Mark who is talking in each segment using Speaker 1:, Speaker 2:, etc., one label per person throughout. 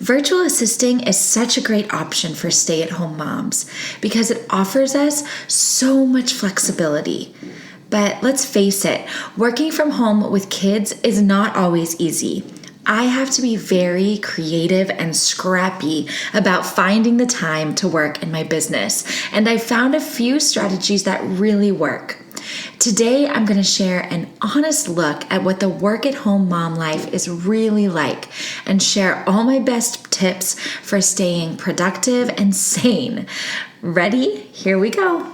Speaker 1: Virtual assisting is such a great option for stay-at-home moms because it offers us so much flexibility. But let's face it, working from home with kids is not always easy. I have to be very creative and scrappy about finding the time to work in my business, and I found a few strategies that really work. Today, I'm going to share an honest look at what the work-at-home mom life is really like and share all my best tips for staying productive and sane. Ready? Here we go.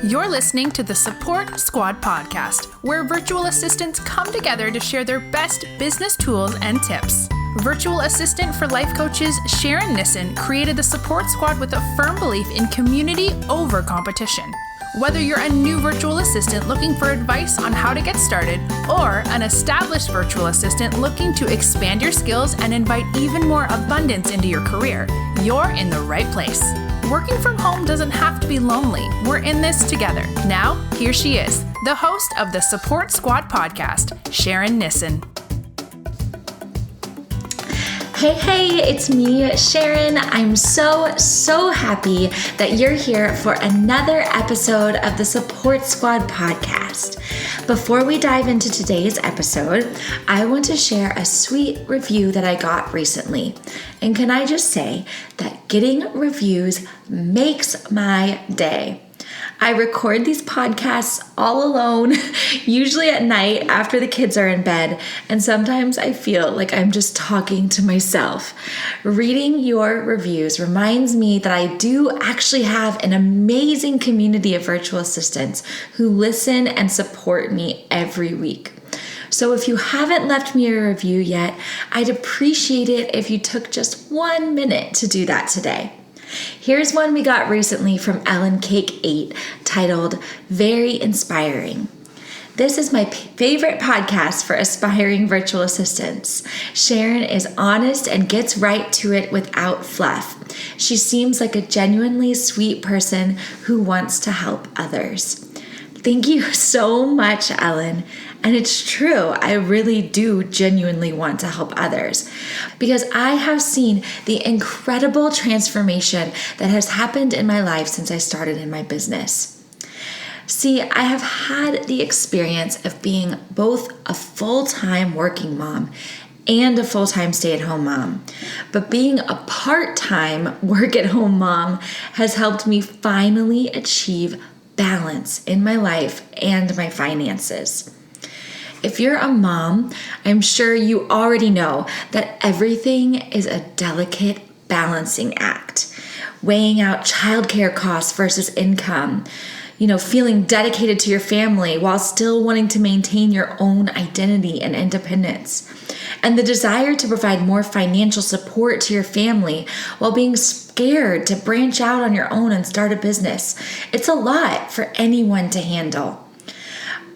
Speaker 2: You're listening to the Support Squad podcast, where virtual assistants come together to share their best business tools and tips. Virtual assistant for life coaches Sharon Nissen created the Support Squad with a firm belief in community over competition. Whether you're a new virtual assistant looking for advice on how to get started, or an established virtual assistant looking to expand your skills and invite even more abundance into your career, you're in the right place. Working from home doesn't have to be lonely. We're in this together. Now, here she is, the host of the Support Squad podcast, Sharon Nissen.
Speaker 1: Hey, it's me, Sharon. I'm so happy that you're here for another episode of the Support Squad podcast. Before we dive into today's episode, I want to share a sweet review that I got recently. And can I just say that getting reviews makes my day. I record these podcasts all alone, usually at night after the kids are in bed, and sometimes I feel like I'm just talking to myself. Reading your reviews reminds me that I do actually have an amazing community of virtual assistants who listen and support me every week. So if you haven't left me a review yet, I'd appreciate it if you took just 1 minute to do that today. Here's one we got recently from Ellen Cake 8 titled Very Inspiring. This is my favorite podcast for aspiring virtual assistants. Sharon is honest and gets right to it without fluff. She seems like a genuinely sweet person who wants to help others. Thank you so much, Ellen. And it's true, I really do genuinely want to help others because I have seen the incredible transformation that has happened in my life since I started in my business. See, I have had the experience of being both a full-time working mom and a full-time stay-at-home mom. But being a part-time work-at-home mom has helped me finally achieve balance in my life and my finances. If you're a mom, I'm sure you already know that everything is a delicate balancing act. Weighing out childcare costs versus income, feeling dedicated to your family while still wanting to maintain your own identity and independence. And the desire to provide more financial support to your family while being scared to branch out on your own and start a business. It's a lot for anyone to handle.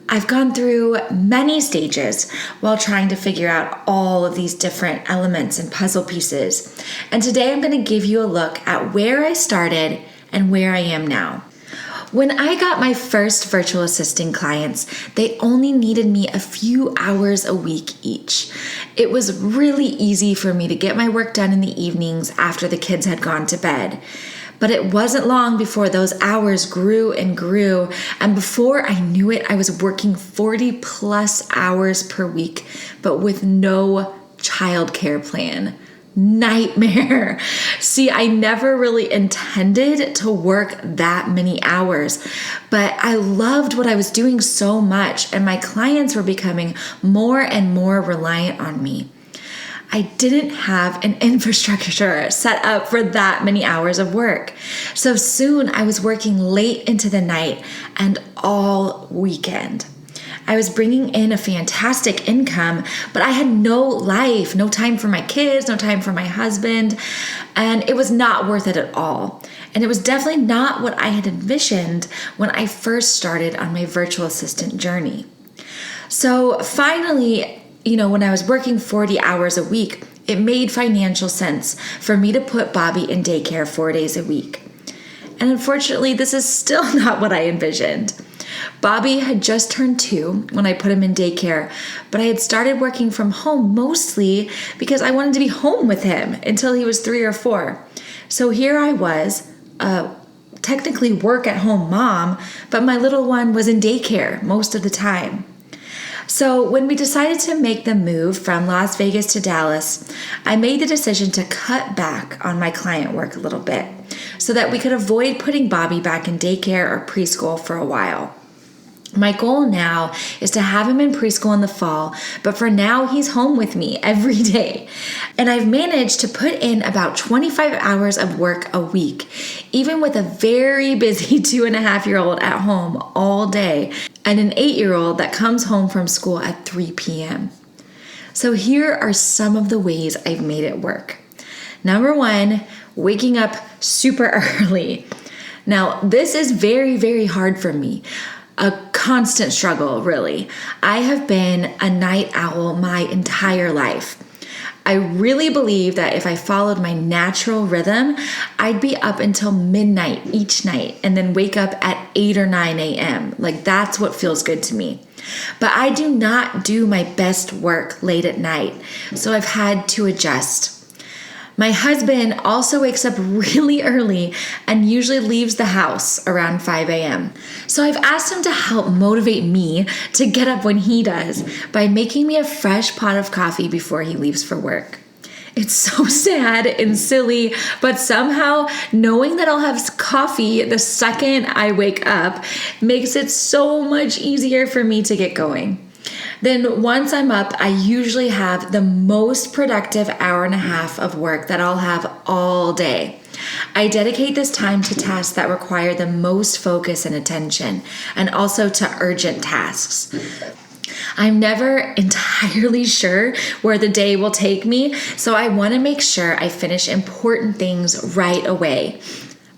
Speaker 1: I've gone through many stages while trying to figure out all of these different elements and puzzle pieces. And today I'm going to give you a look at where I started and where I am now. When I got my first virtual assisting clients, they only needed me a few hours a week each. It was really easy for me to get my work done in the evenings after the kids had gone to bed. But it wasn't long before those hours grew and grew, and before I knew it, I was working 40 plus hours per week, but with no childcare plan. Nightmare. See, I never really intended to work that many hours, but I loved what I was doing so much, and my clients were becoming more and more reliant on me. I didn't have an infrastructure set up for that many hours of work. So soon I was working late into the night and all weekend. I was bringing in a fantastic income, but I had no life, no time for my kids, no time for my husband, and it was not worth it at all. And it was definitely not what I had envisioned when I first started on my virtual assistant journey. So finally, when I was working 40 hours a week, it made financial sense for me to put Bobby in daycare 4 days a week. And unfortunately, this is still not what I envisioned. Bobby had just turned 2 when I put him in daycare, but I had started working from home mostly because I wanted to be home with him until he was 3 or 4. So here I was, technically work-at-home mom, but my little one was in daycare most of the time. So when we decided to make the move from Las Vegas to Dallas, I made the decision to cut back on my client work a little bit so that we could avoid putting Bobby back in daycare or preschool for a while. My goal now is to have him in preschool in the fall, but for now he's home with me every day. And I've managed to put in about 25 hours of work a week, even with a very busy 2.5-year-old at home all day and an 8-year-old that comes home from school at 3 p.m. So here are some of the ways I've made it work. Number 1, waking up super early. Now, this is very, very hard for me. A constant struggle, really. I have been a night owl my entire life. I really believe that if I followed my natural rhythm, I'd be up until midnight each night and then wake up at 8 or 9 a.m. Like, that's what feels good to me. But I do not do my best work late at night, so I've had to adjust. My husband also wakes up really early and usually leaves the house around 5 a.m. So I've asked him to help motivate me to get up when he does by making me a fresh pot of coffee before he leaves for work. It's so sad and silly, but somehow knowing that I'll have coffee the second I wake up makes it so much easier for me to get going. Then once I'm up, I usually have the most productive hour and a half of work that I'll have all day. I dedicate this time to tasks that require the most focus and attention, and also to urgent tasks. I'm never entirely sure where the day will take me, so I want to make sure I finish important things right away.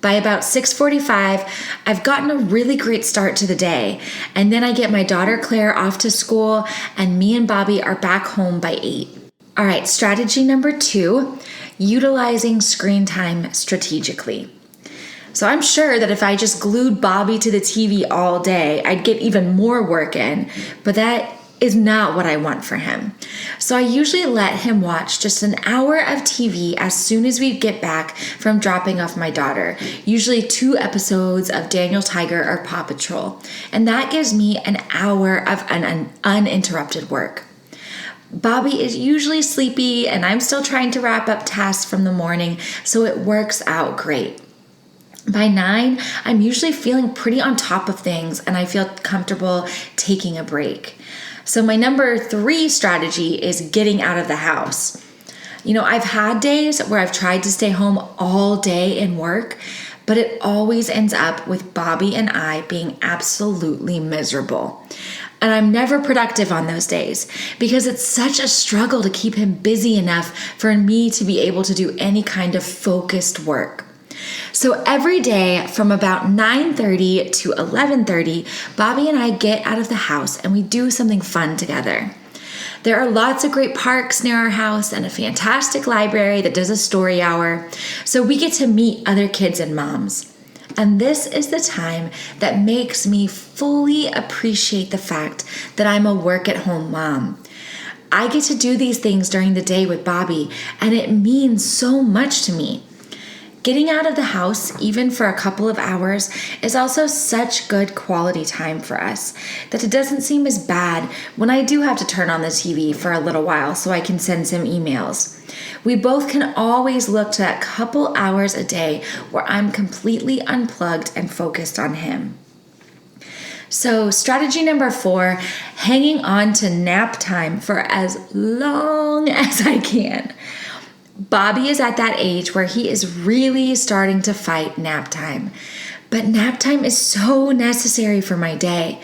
Speaker 1: By about 6:45, I've gotten a really great start to the day, and then I get my daughter Claire off to school, and me and Bobby are back home by 8. All right, strategy number 2, utilizing screen time strategically. So I'm sure that if I just glued Bobby to the TV all day, I'd get even more work in, but that is not what I want for him. So I usually let him watch just an hour of TV as soon as we get back from dropping off my daughter, usually 2 episodes of Daniel Tiger or Paw Patrol. And that gives me an hour of uninterrupted work. Bobby is usually sleepy and I'm still trying to wrap up tasks from the morning, so it works out great. By 9, I'm usually feeling pretty on top of things and I feel comfortable taking a break. So my number 3 strategy is getting out of the house. I've had days where I've tried to stay home all day and work, but it always ends up with Bobby and I being absolutely miserable. And I'm never productive on those days because it's such a struggle to keep him busy enough for me to be able to do any kind of focused work. So every day from about 9:30 to 11:30, Bobby and I get out of the house and we do something fun together. There are lots of great parks near our house and a fantastic library that does a story hour, so we get to meet other kids and moms. And this is the time that makes me fully appreciate the fact that I'm a work-at-home mom. I get to do these things during the day with Bobby, and it means so much to me. Getting out of the house, even for a couple of hours, is also such good quality time for us that it doesn't seem as bad when I do have to turn on the TV for a little while so I can send some emails. We both can always look to that couple hours a day where I'm completely unplugged and focused on him. So strategy number 4, hanging on to nap time for as long as I can. Bobby is at that age where he is really starting to fight nap time. But nap time is so necessary for my day.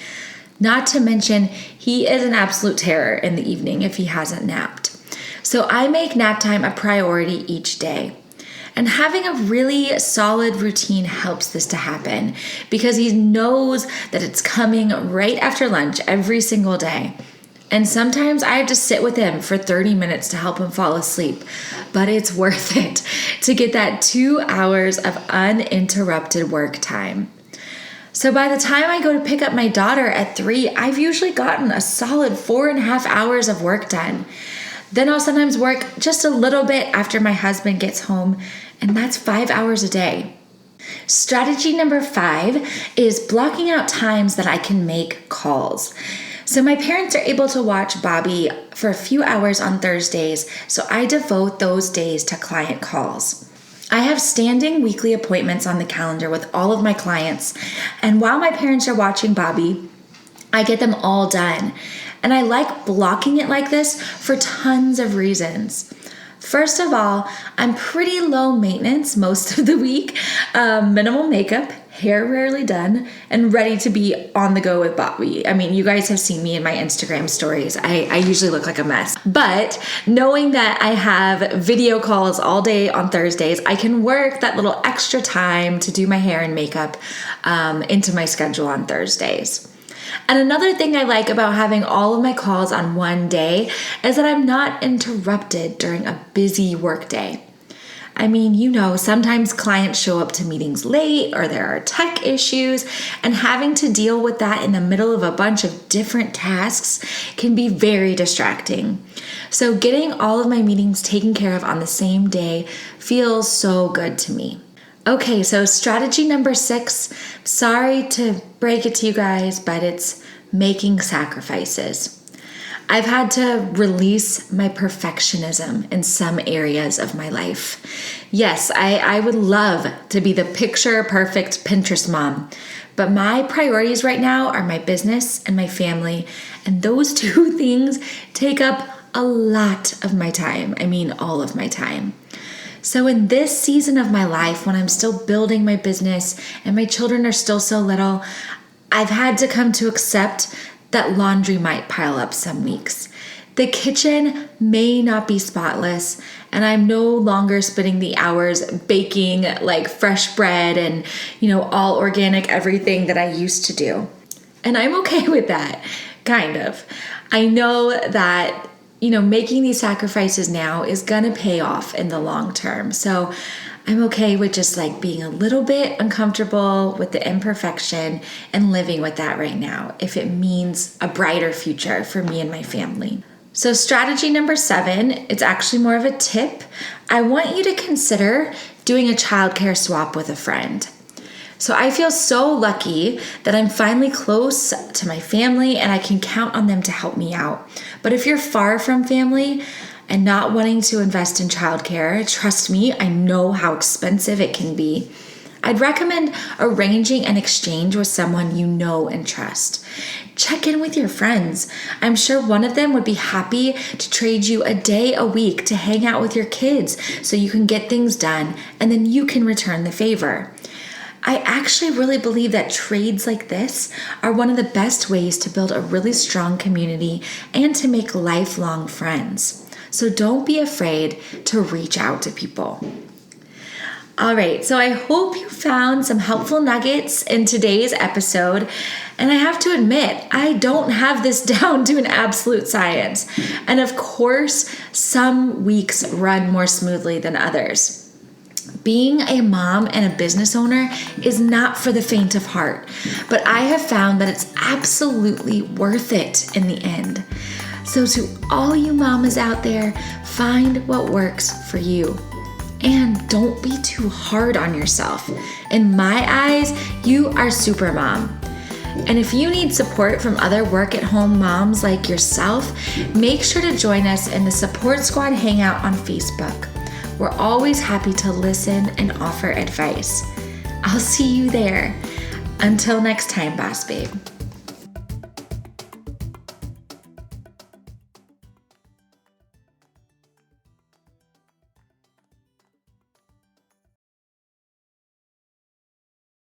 Speaker 1: Not to mention, he is an absolute terror in the evening if he hasn't napped. So I make nap time a priority each day. And having a really solid routine helps this to happen because he knows that it's coming right after lunch every single day. And sometimes I have to sit with him for 30 minutes to help him fall asleep, but it's worth it to get that 2 hours of uninterrupted work time. So by the time I go to pick up my daughter at 3, I've usually gotten a solid 4.5 hours of work done. Then I'll sometimes work just a little bit after my husband gets home, and that's 5 hours a day. Strategy number 5 is blocking out times that I can make calls. So my parents are able to watch Bobby for a few hours on Thursdays, so I devote those days to client calls. I have standing weekly appointments on the calendar with all of my clients, and while my parents are watching Bobby, I get them all done. And I like blocking it like this for tons of reasons. First of all, I'm pretty low maintenance most of the week, minimal makeup, hair rarely done, and ready to be on the go with Bobby. I mean, you guys have seen me in my Instagram stories. I usually look like a mess. But knowing that I have video calls all day on Thursdays, I can work that little extra time to do my hair and makeup into my schedule on Thursdays. And another thing I like about having all of my calls on one day is that I'm not interrupted during a busy workday. I mean, sometimes clients show up to meetings late or there are tech issues, and having to deal with that in the middle of a bunch of different tasks can be very distracting. So getting all of my meetings taken care of on the same day feels so good to me. Okay, so strategy number 6, sorry to break it to you guys, but it's making sacrifices. I've had to release my perfectionism in some areas of my life. Yes, I would love to be the picture perfect Pinterest mom, but my priorities right now are my business and my family, and those two things take up a lot of my time. I mean, all of my time. So in this season of my life, when I'm still building my business and my children are still so little, I've had to come to accept that laundry might pile up some weeks. The kitchen may not be spotless, and I'm no longer spending the hours baking like fresh bread and, all organic everything that I used to do. And I'm okay with that, kind of. I know that making these sacrifices now is gonna pay off in the long term. So I'm okay with just being a little bit uncomfortable with the imperfection and living with that right now, if it means a brighter future for me and my family. So strategy number 7, it's actually more of a tip. I want you to consider doing a childcare swap with a friend. So I feel so lucky that I'm finally close to my family and I can count on them to help me out. But if you're far from family and not wanting to invest in childcare, trust me, I know how expensive it can be. I'd recommend arranging an exchange with someone you know and trust. Check in with your friends. I'm sure one of them would be happy to trade you a day a week to hang out with your kids so you can get things done and then you can return the favor. I actually really believe that trades like this are one of the best ways to build a really strong community and to make lifelong friends. So don't be afraid to reach out to people. All right, so I hope you found some helpful nuggets in today's episode. And I have to admit, I don't have this down to an absolute science. And of course, some weeks run more smoothly than others. Being a mom and a business owner is not for the faint of heart, but I have found that it's absolutely worth it in the end. So to all you mamas out there, find what works for you. And don't be too hard on yourself. In my eyes, you are super mom. And if you need support from other work-at-home moms like yourself, make sure to join us in the Support Squad Hangout on Facebook. We're always happy to listen and offer advice. I'll see you there. Until next time, Boss Babe.